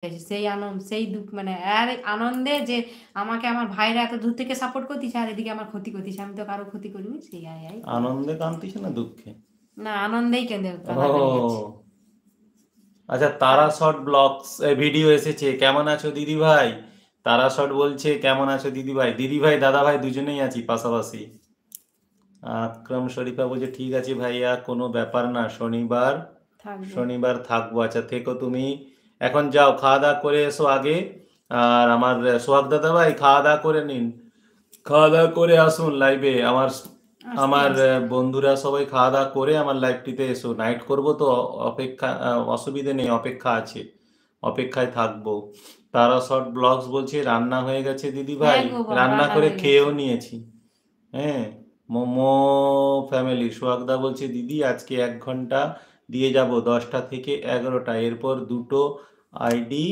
সেই আনন্দ সেই দুঃখ মানে আর আনন্দে যে আমাকে আমার ভাইরা এত দূর থেকে সাপোর্ট করতেছে আর এদিকে আমার ক্ষতি করতেছে। আমি তো কারো ক্ষতি করিনি। সেই আই তো। আনন্দে কাঁদতিস না দুঃখে? না আনন্দেই কান্না পেয়ে যাচ্ছে। ও আচ্ছা, খা তারা শর্ট ব্লগস ভিডিও এসেছে। কেমন আছো দিদি ভাই? তারা শর্ট বলছে কেমন আছো দিদি ভাই? দিদি ভাই দাদা ভাই দুজনেই আছি পাশাপাশি। আকরাম শরীফা বলছে ঠিক আছে ভাইয়া, কোনো ব্যাপার না, শনিবার থাকবো। শনিবার থাকবো। আচ্ছা থেকো তুমি। এখন যাও খাওয়া দাওয়া করে এসো আগে। আর আমার সোহাগ দাদা ভাই খাওয়া দাওয়া করে নিন, খাওয়া দাওয়া করে আসুন লাইভে। আমার আস্তে, আমার আস্তে। বন্ধুরা সবাই খাওয়া দাওয়া করে আমার লাইভটিতে এসো। নাইট করব তো, অপেক্ষা অসুবিধে নেই, অপেক্ষা আছে, অপেক্ষায় থাকবো। তারা শর্ট ব্লগস বলছে রান্না হয়ে গেছে দিদি হ্যাঁ ভাই, গো রান্না রান্না করে হয়ে গেছে। খেয়েও নিয়েছি। হ্যাঁ, মোমো ফ্যামিলি সোহাগদা বলছে দিদি আজকে 1 ঘন্টা দিয়ে যাব 10টা থেকে 11টা, আইডি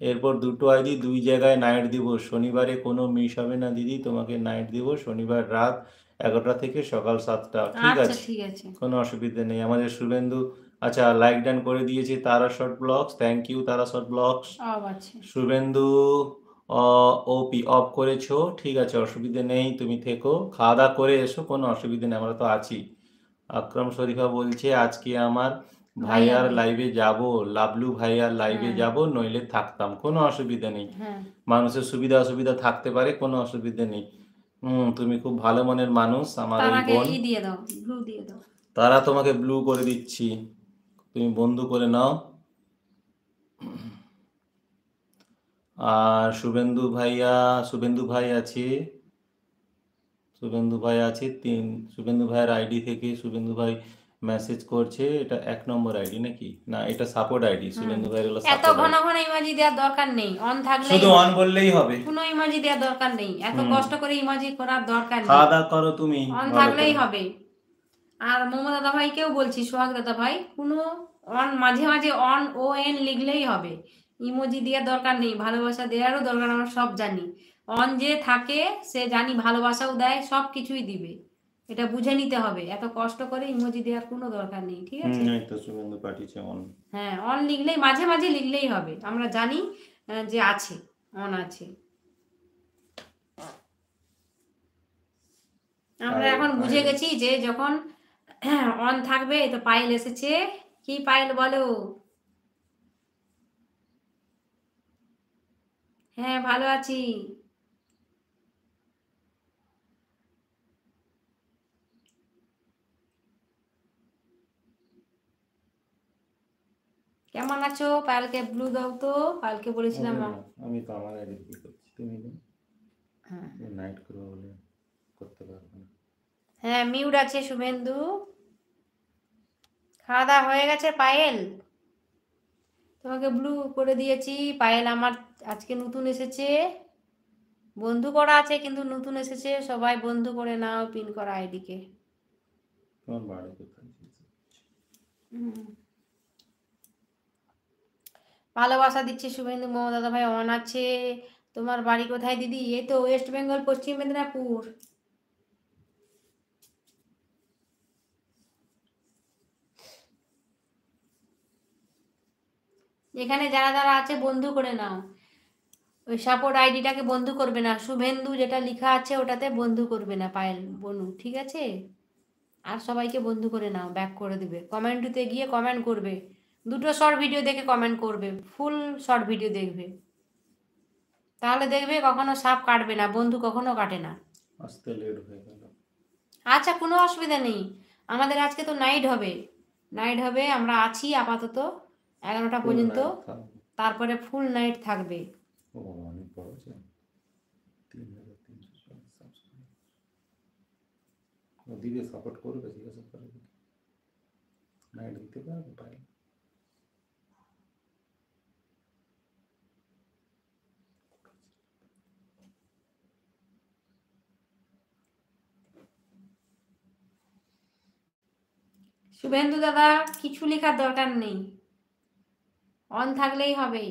এরপর দুটো আইডি 2 জায়গায় নাইট দিব। শনিবারে কোনো মিস হবে না দিদি, তোমাকে নাইট দিব শনিবার রাত 11টা থেকে সকাল 7টা। ঠিক আচ্ছা আছে, ঠিক আছে। কোনো অসুবিধা নেই। আমাদের শুভেন্দু আচ্ছা লাইক ডান করে দিয়েছে তারা শর্ট ব্লগস, থ্যাংক ইউ তারা শর্ট ব্লগস। আছে। শুভেন্দু ওপি অফ করেছো, ঠিক আছে অসুবিধে নেই, তুমি থেকো খাওয়া দাওয়া করে এসো, কোনো অসুবিধে নেই, আমরা তো আছি। আকরাম শরীফা বলছে আজকে আমার ভাই ভাইয়ার হবে। লাইভে যাব, লাভলু ভাইয়ার লাইভে হ্যাঁ, যাব, নইলে থাকতাম, কোনো অসুবিধা নেই। হ্যাঁ। মানুষের সুবিধা অসুবিধা থাকতে পারে, কোনো অসুবিধা নেই। তুমি খুব ভালো মনের মানুষ আমার তার এই আগে বোন। দিয়ে দাও, ব্লু দিয়ে দাও। তারা তোমাকে ব্লু করে দিচ্ছি, তুমি বন্ধু করে নাও। আর শুভেন্দু ভাই আছে, শুভেন্দু ভাই আছে শুভেন্দু ভাইয়ের আইডি থেকে শুভেন্দু ভাই মেসেজ করছে। এটা 1 নম্বর আইডি নাকি না, এটা সাপোর্ট আইডি, হুম। শুভেন্দু ভাইয়ের হলো এত সাপোর্ট ঘন আইডি। ঘন ইমোজি দেওয়ার দরকার নেই, অন থাকলেই শুধু অন হবে। বললেই হবে। কোনো ইমোজি দেওয়ার দরকার নেই, এত হুম, কষ্ট করে ইমোজি করার দরকার খাওয়া নেই। দাওয়া করো তুমি অন ভালো থাকলেই করে। হবে। আর মোমো দাদা ভাইকেও বলছি, সোহাগ দাদা ভাই, কোনো অন মাঝে মাঝে অন ও এন লিখলেই হবে। ইমোজি দেওয়ার দরকার নেই, ভালোবাসা দেওয়ারও দরকার, আমরা সব জানি। অন যে থাকে সে জানি ভালোবাসাও দেয়, সব কিছুই দিবে। এটা বুঝে নিতে হবে, এত কষ্ট করে ইমোজি দেওয়ার কোনো দরকার নেই, ঠিক আছে? এই তো শুভেন্দু পাঠিয়েছে অন। হ্যাঁ অন লিখলেই, মাঝে মাঝে লিখলেই হবে, আমরা জানি যে আছে, অন আছে। আমরা এখন বুঝে পায়েল গেছি যে যখন অন থাকবে। তো পায়েল এসেছে। কি পায়েল বলো? হ্যাঁ ভালো আছি। কেমন আছো? পায়েলকে ব্লু দাও তো, পায়েলকে বলেছিলাম। হবে না, আমি তো আমার আইডি কি করছি, তুমি হ্যাঁ, নাইট করবো বলে করতে পারবো না। হ্যাঁ মিউট আছে শুভেন্দু। খাওয়া দাওয়া হয়ে গেছে পায়েল? তোমাকে ব্লু করে দিয়েছি। পায়েল আমার আজকে নতুন এসেছে, বন্ধু করা আছে কিন্তু নতুন এসেছে। সবাই বন্ধু করে নাও পিন করা আইডিকে। তোমার বাড়ি কোথায়? ভালোবাসা দিচ্ছে শুভেন্দু। মোমো দাদা ভাই অন আছে। তোমার বাড়ি কোথায় দিদি? এই তো ওয়েস্ট বেঙ্গল, পশ্চিম মেদিনীপুর। এখানে যারা যারা আছে বন্ধু করে নাও। ওই সাপোর্ট আইডিটাকে বন্ধু করবে না, শুভেন্দু যেটা লেখা আছে ওটাতে বন্ধু করবে না পায়েল বনু, ঠিক আছে? আর সবাইকে বন্ধু করে নাও, ব্যাক করে দিবে। কমেন্টতে গিয়ে কমেন্ট করবে, দুটো শর্ট ভিডিও দেখে কমেন্ট করবে, ফুল শর্ট ভিডিও দেখবে। তাহলে দেখবে কখনো সাপ কাটবে না, বন্ধু কখনো কাটে না। আসতে লেট হয়ে গেল। আচ্ছা কোনো অসুবিধা নেই। আমাদের আজকে তো নাইট হবে, নাইট হবে, আমরা আছি আপাতত 11টা ফুল পর্যন্ত। নাইট থাকবে। তারপরে ফুল নাইট থাকবে। ও অনেক বড় আছে, 3,340 সাবস্ক্রাইব। দিদি সাপোর্ট করবে, জিজ্ঞাসা করে নাইট দিতে পারবে পাই। শুভেন্দু দাদা কিছু লেখার দরকার নেই, অন থাকলেই হবে।